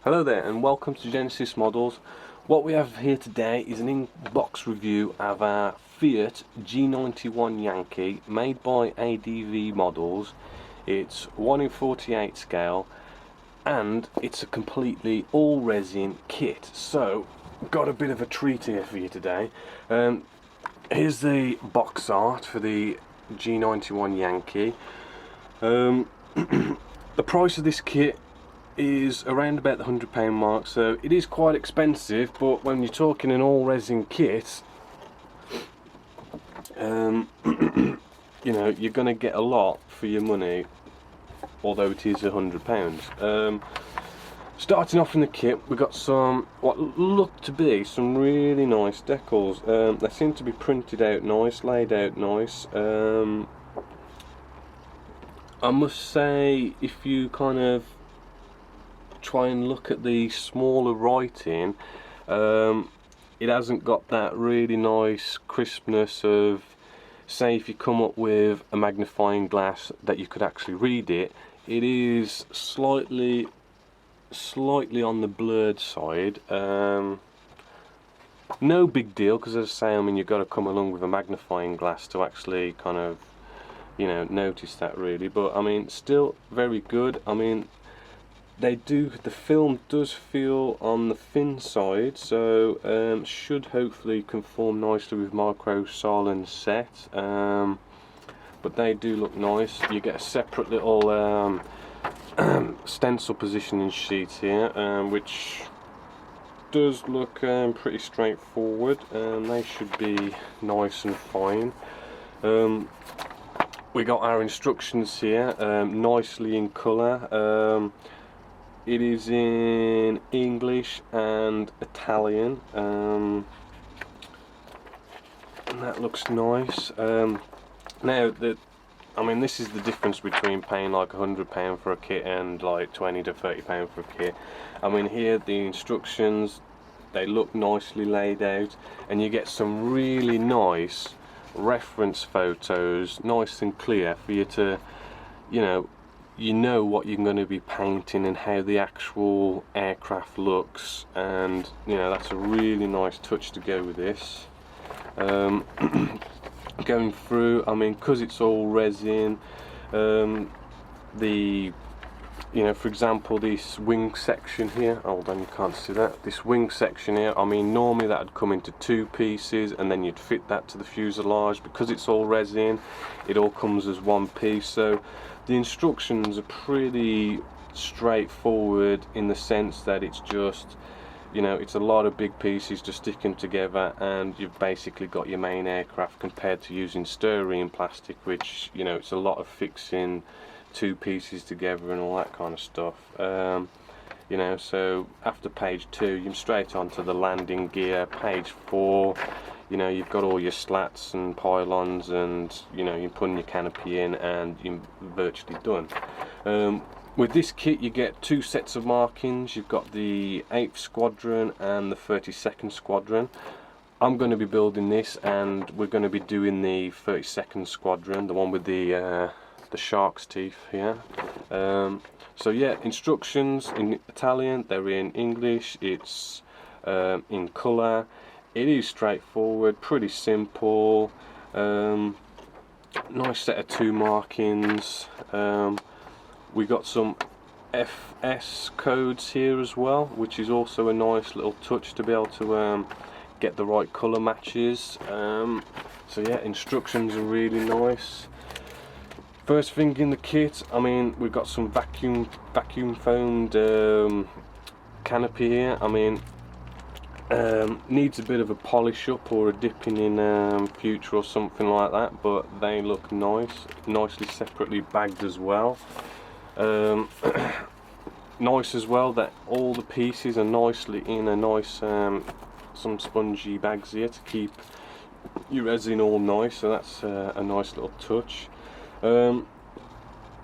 Hello there and welcome to Genesis Models. What we have here today is an in-box review of our Fiat G91 Yankee made by ADV Models. It's 1 in 48 scale and it's a completely all resin kit. So got a bit of a treat here for you today. Here's the box art for the G91 Yankee. The price of this kit is around about the £100 mark, so it is quite expensive, but when you're talking an all resin kit, you know, you're going to get a lot for your money, although it is £100. Starting off in the kit, we got some what look to be some really nice decals. They seem to be printed out nice, laid out nice. I must say, if you kind of try and look at the smaller writing, it hasn't got that really nice crispness of, say, if you come up with a magnifying glass that you could actually read it. It is slightly on the blurred side. No big deal, because as I say, I mean, you've got to come along with a magnifying glass to actually kind of, you know, notice that really. But I mean, still very good. I mean, the film does feel on the thin side, so should hopefully conform nicely with micro Silent set. But they do look nice. You get a separate little stencil positioning sheet here, which does look pretty straightforward, and they should be nice and fine. We got our instructions here, nicely in colour. It is in English and Italian, and that looks nice. Now, I mean, this is the difference between paying like £100 for a kit and like £20 to £30 for a kit. I mean, here the instructions, they look nicely laid out, and you get some really nice reference photos, nice and clear for you to, you know what you're going to be painting and how the actual aircraft looks, and you know, that's a really nice touch to go with this. Going through, I mean, because it's all resin, you know, for example, this wing section here, hold on, you can't see that, this wing section here, I mean, normally that would come into two pieces and then you'd fit that to the fuselage. Because it's all resin, it all comes as one piece. So the instructions are pretty straightforward in the sense that it's just, you know, it's a lot of big pieces just sticking together, and you've basically got your main aircraft, compared to using styrene plastic, which, you know, it's a lot of fixing two pieces together and all that kind of stuff. You know, so after page 2 you're straight onto the landing gear. Page 4, you know, you've got all your slats and pylons, and you know, you're putting your canopy in and you're virtually done. With this kit you get 2 sets of markings. You've got the 8th Squadron and the 32nd Squadron. I'm going to be building this, and we're going to be doing the 32nd Squadron, the one with the shark's teeth here. So yeah, instructions in Italian, they're in English, it's in colour. It is straightforward, pretty simple. Nice set of 2 markings. We got some FS codes here as well, which is also a nice little touch to be able to get the right colour matches. So yeah, instructions are really nice. First thing in the kit, I mean, we've got some vacuum foamed canopy here. I mean, needs a bit of a polish up or a dipping in future or something like that, but they look nice, nicely separately bagged as well. Nice as well that all the pieces are nicely in a nice some spongy bags here to keep your resin all nice, so that's a nice little touch.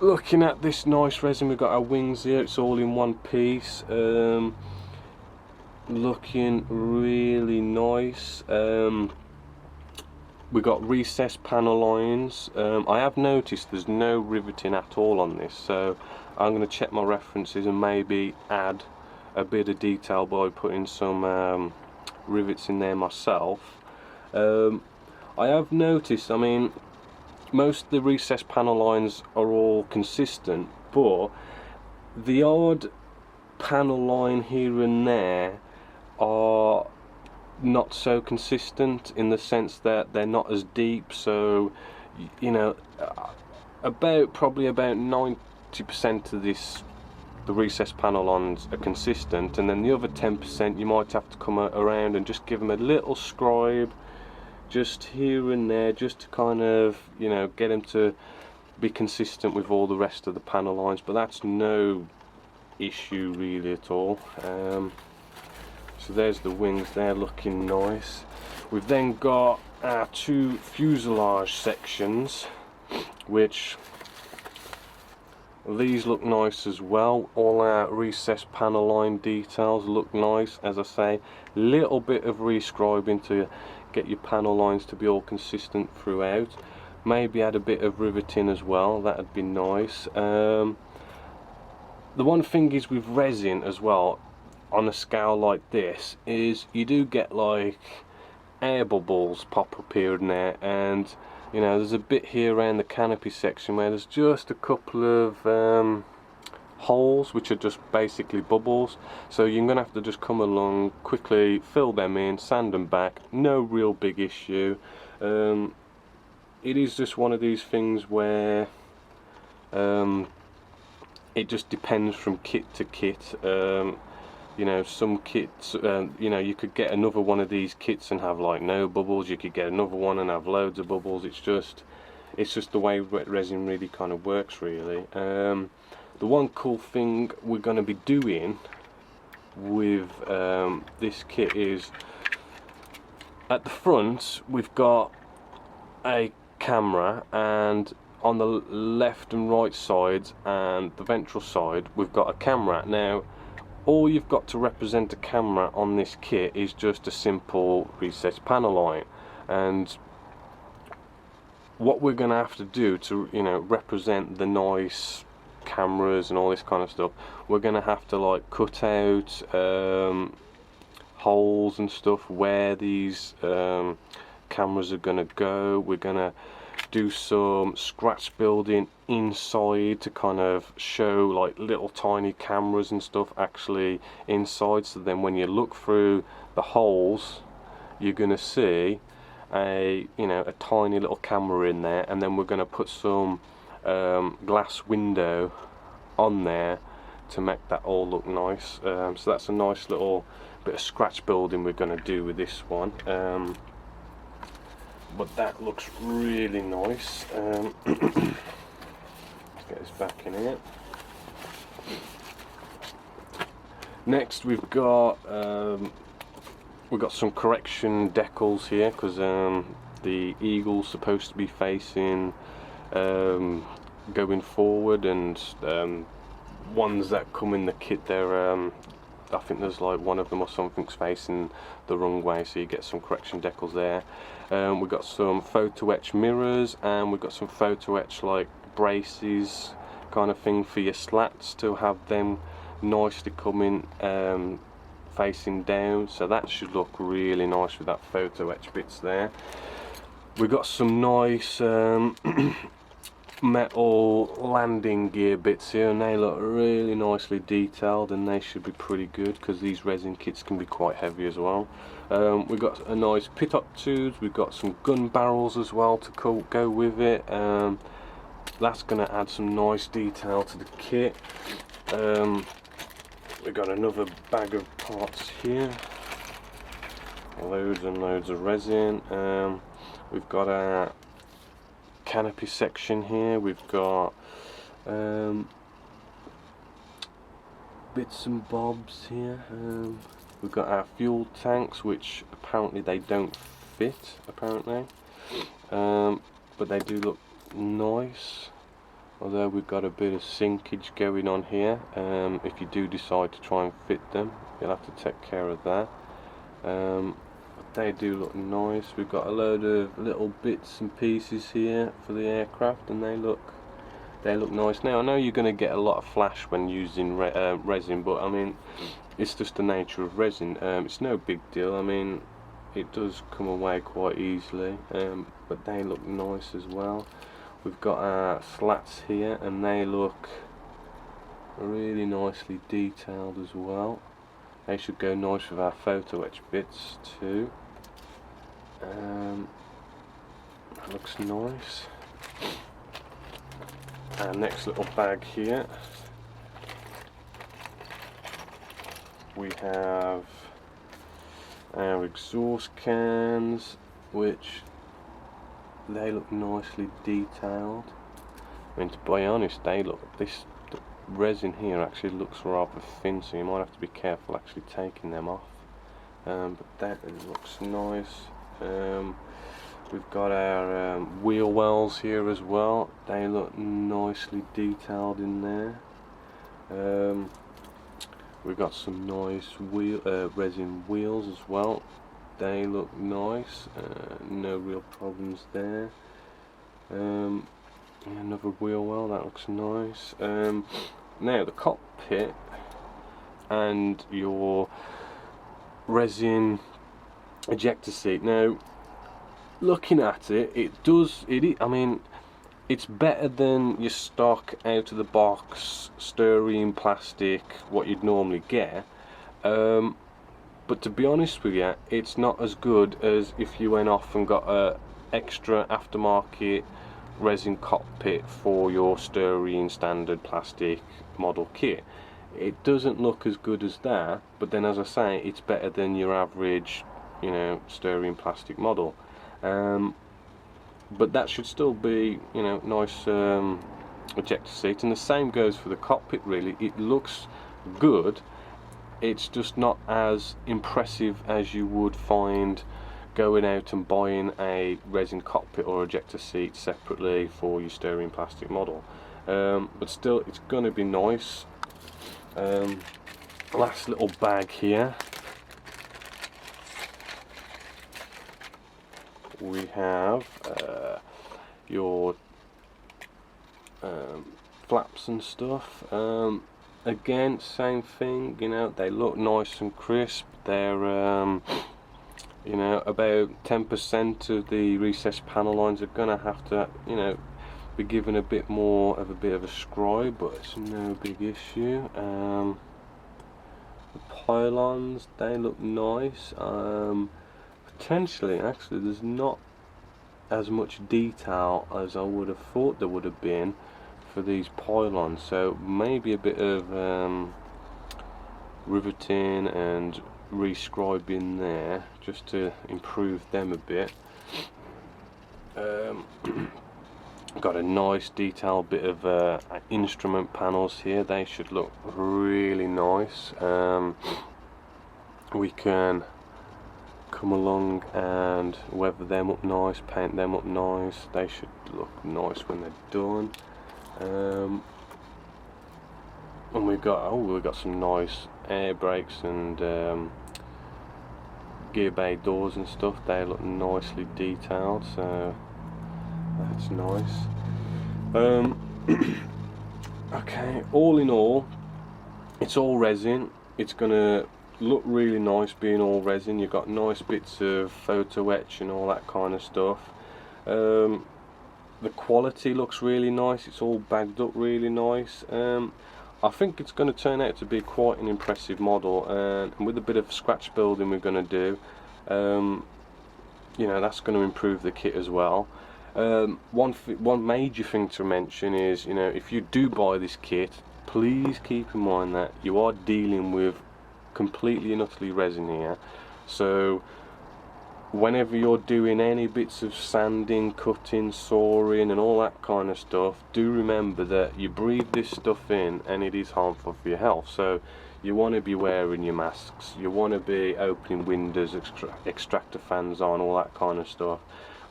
Looking at this nice resin, we've got our wings here, it's all in one piece. Looking really nice. We've got recessed panel lines. I have noticed there's no riveting at all on this, so I'm going to check my references and maybe add a bit of detail by putting some rivets in there myself. I have noticed, I mean, most of the recessed panel lines are all consistent, but the odd panel line here and there are not so consistent, in the sense that they're not as deep. So you know, probably about 90% of the recessed panel lines are consistent, and then the other 10% you might have to come around and just give them a little scribe just here and there, just to kind of, you know, get them to be consistent with all the rest of the panel lines. But that's no issue really at all. So there's the wings, they're looking nice. We've then got our two fuselage sections, which these look nice as well. All our recessed panel line details look nice. As I say, little bit of rescribing to get your panel lines to be all consistent throughout. Maybe add a bit of riveting as well, that'd be nice. The one thing is with resin as well, on a scale like this, is you do get like air bubbles pop up here and there, and you know, there's a bit here around the canopy section where there's just a couple of holes which are just basically bubbles. So you're gonna have to just come along, quickly fill them in, sand them back. No real big issue. It is just one of these things where it just depends from kit to kit. You know, some kits, you know, you could get another one of these kits and have like no bubbles. You could get another one and have loads of bubbles. It's just the way wet resin really kind of works, really. The one cool thing we're going to be doing with this kit is, at the front we've got a camera, and on the left and right sides and the ventral side we've got a camera. Now, all you've got to represent a camera on this kit is just a simple recessed panel line, and what we're going to have to do to, you know, represent the nice cameras and all this kind of stuff, we're going to have to like cut out holes and stuff where these cameras are going to go. We're going to do some scratch building inside to kind of show like little tiny cameras and stuff actually inside, so then when you look through the holes you're going to see a tiny little camera in there, and then we're going to put some glass window on there to make that all look nice. So that's a nice little bit of scratch building we're going to do with this one. But that looks really nice. Let's get this back in here. Next we've got some correction decals here, because the eagle's supposed to be facing going forward, and ones that come in the kit there, I think there's like one of them or something's facing the wrong way, so you get some correction decals there. We've got some photo etch mirrors, and we've got some photo etch like braces kind of thing for your slats to have them nicely coming facing down, so that should look really nice with that photo etch bits there. We've got some nice metal landing gear bits here, and they look really nicely detailed, and they should be pretty good because these resin kits can be quite heavy as well. We've got a nice pit-up tubes, we've got some gun barrels as well to go with it. That's going to add some nice detail to the kit. We've got another bag of parts here, loads and loads of resin. We've got our canopy section here, we've got bits and bobs here. We've got our fuel tanks, which apparently they don't fit apparently, but they do look nice, although we've got a bit of sinkage going on here. If you do decide to try and fit them, you'll have to take care of that. They do look nice. We've got a load of little bits and pieces here for the aircraft, and they look they look nice. Now I know you're going to get a lot of flash when using resin, but I mean, it's just the nature of resin. It's no big deal. I mean, it does come away quite easily, but they look nice as well. We've got our slats here, and they look really nicely detailed as well. They should go nice with our photo etch bits too. That looks nice. Our next little bag here, we have our exhaust cans, which they look nicely detailed. I mean, to be honest, the resin here actually looks rather thin, so you might have to be careful actually taking them off. But that looks nice. We've got our wheel wells here as well. They look nicely detailed in there. We've got some nice resin wheels as well. They look nice. No real problems there. Another wheel well, that looks nice. Now the cockpit and your resin ejector seat. Now, looking at it, I mean, it's better than your stock out of the box styrene plastic, what you'd normally get. But to be honest with you, it's not as good as if you went off and got a extra aftermarket resin cockpit for your styrene standard plastic model kit. It doesn't look as good as that, but then, as I say, it's better than your average, you know, styrene plastic model. But that should still be, you know, nice ejector seat, and the same goes for the cockpit. Really, it looks good. It's just not as impressive as you would find going out and buying a resin cockpit or ejector seat separately for your styrene plastic model. But still, it's going to be nice. Last little bag here, we have your flaps and stuff. Again, same thing, you know, they look nice and crisp. They're you know, about 10% of the recessed panel lines are gonna have to, you know, be given a bit of a scribe, but it's no big issue. The pylons, they look nice. Potentially, actually, there's not as much detail as I would have thought there would have been for these pylons, so maybe a bit of riveting and rescribing there just to improve them a bit. Got a nice detailed bit of instrument panels here. They should look really nice. We can come along and weather them up nice, paint them up nice. They should look nice when they're done. And we've got some nice air brakes and gear bay doors and stuff. They look nicely detailed, so that's nice. Okay, all in all, it's all resin. It's gonna look really nice being all resin. You've got nice bits of photo etch and all that kind of stuff. The quality looks really nice. It's all bagged up really nice. I think it's going to turn out to be quite an impressive model, and with a bit of scratch building we're going to do, you know, that's going to improve the kit as well. One major thing to mention is, you know, if you do buy this kit, please keep in mind that you are dealing with completely and utterly resin here. So whenever you're doing any bits of sanding, cutting, sawing and all that kind of stuff, do remember that you breathe this stuff in and it is harmful for your health. So you want to be wearing your masks, you want to be opening windows, extractor fans on, all that kind of stuff.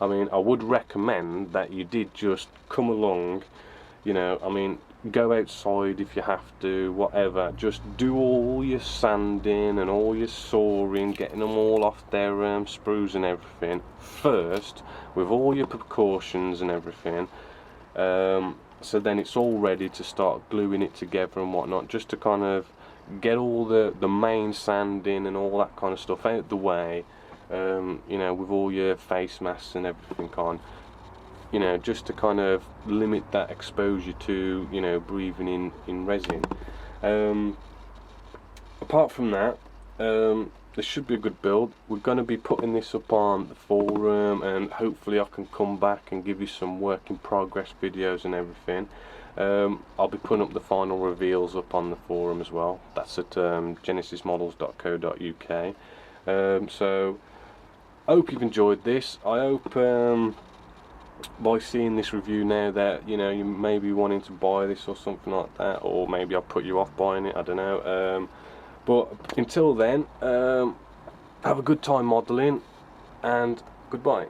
I mean, I would recommend that you did just come along, you know, I mean, go outside if you have to, whatever, just do all your sanding and all your sawing, getting them all off their sprues and everything first, with all your precautions and everything, so then it's all ready to start gluing it together and whatnot, just to kind of get all the main sanding and all that kind of stuff out the way, you know, with all your face masks and everything on, you know, just to kind of limit that exposure to, you know, breathing in resin. Apart from that, this should be a good build. We're going to be putting this up on the forum, and hopefully I can come back and give you some work in progress videos and everything. I'll be putting up the final reveals up on the forum as well. That's at genesismodels.co.uk. So I hope you've enjoyed this. I hope by seeing this review now that, you know, you may be wanting to buy this or something like that, or maybe I'll put you off buying it, I don't know. But until then, have a good time modelling, and goodbye.